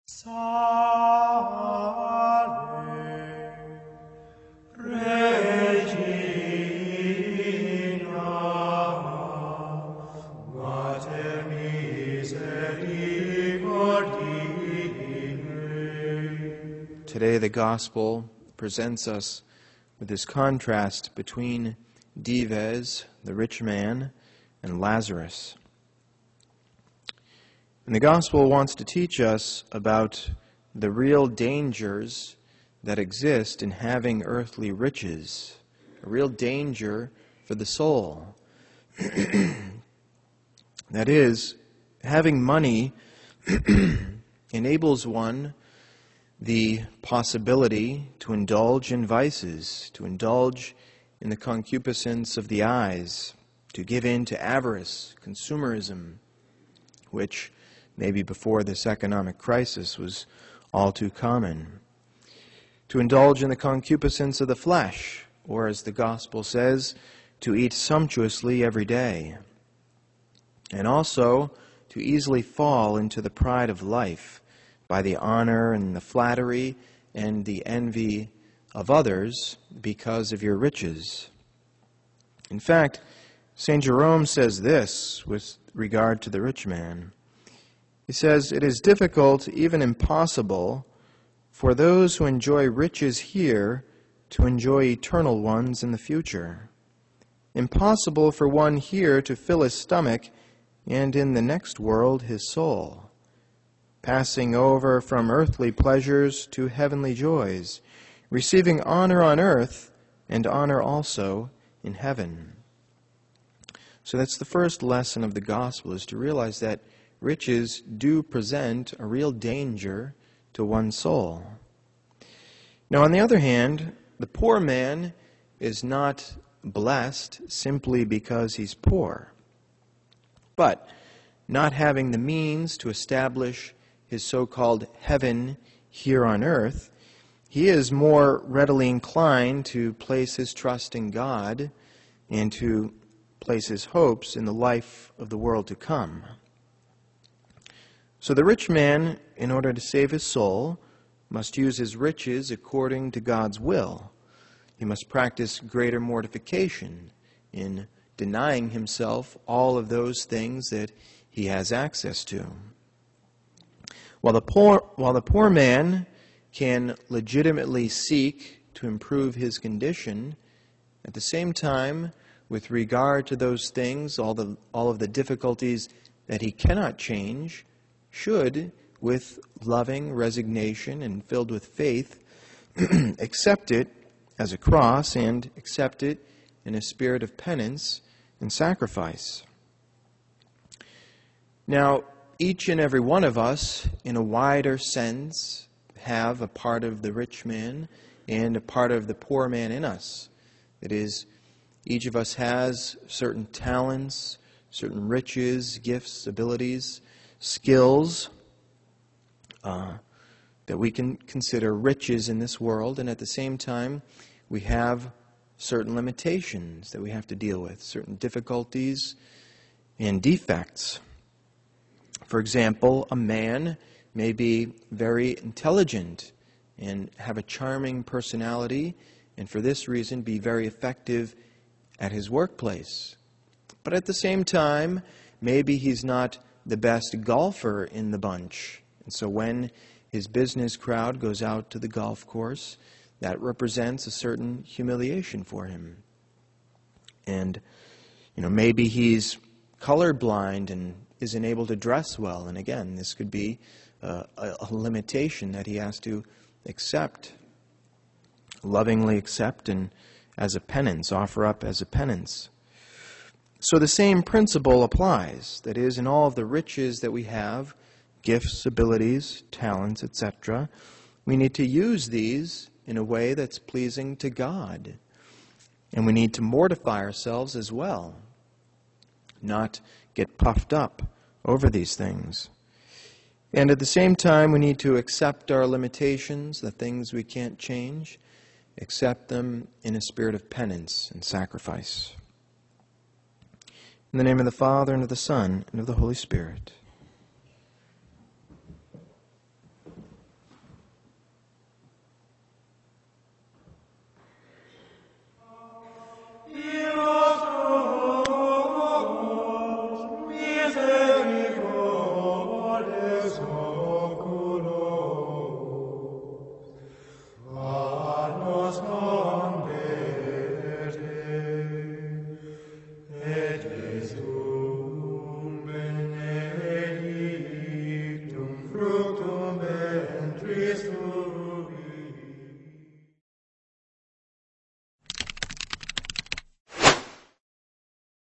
Salve, Regina, Mater misericordiae. Today the Gospel presents us with this contrast between Dives, the rich man, and Lazarus. And the Gospel wants to teach us about the real dangers that exist in having earthly riches, a real danger for the soul. That is, having money enables one the possibility to indulge in vices, to indulge in the concupiscence of the eyes, to give in to avarice, consumerism, which maybe before this economic crisis was all too common. To indulge in the concupiscence of the flesh, or as the Gospel says, to eat sumptuously every day. And also to easily fall into the pride of life by the honor and the flattery and the envy of others because of your riches. In fact, St. Jerome says this with regard to the rich man. He says, "It is difficult, even impossible, for those who enjoy riches here to enjoy eternal ones in the future. Impossible for one here to fill his stomach and in the next world his soul, passing over from earthly pleasures to heavenly joys, receiving honor on earth and honor also in heaven." So that's the first lesson of the Gospel, is to realize that riches do present a real danger to one's soul. Now, on the other hand, the poor man is not blessed simply because he's poor. But not having the means to establish his so-called heaven here on earth, he is more readily inclined to place his trust in God and to place his hopes in the life of the world to come. So the rich man, in order to save his soul, must use his riches according to God's will. He must practice greater mortification in denying himself all of those things that he has access to. While the poor man can legitimately seek to improve his condition, at the same time, with regard to those things, all of the difficulties that he cannot change, should, with loving resignation and filled with faith, accept it as a cross and accept it in a spirit of penance and sacrifice. Now, each and every one of us, in a wider sense, have a part of the rich man and a part of the poor man in us. That is, each of us has certain talents, certain riches, gifts, abilities, skills that we can consider riches in this world, and at the same time we have certain limitations that we have to deal with, certain difficulties and defects. For example, a man may be very intelligent and have a charming personality, and for this reason be very effective at his workplace. But at the same time, maybe he's not the best golfer in the bunch. And so when his business crowd goes out to the golf course, that represents a certain humiliation for him. And, maybe he's colorblind and isn't able to dress well. And again, this could be a limitation that he has to accept, lovingly accept, and as a penance, offer up as a penance. So the same principle applies. That is, in all of the riches that we have, gifts, abilities, talents, etc., we need to use these in a way that's pleasing to God. And we need to mortify ourselves as well, not get puffed up over these things. And at the same time, we need to accept our limitations, the things we can't change, accept them in a spirit of penance and sacrifice. In the name of the Father, and of the Son, and of the Holy Spirit. Church.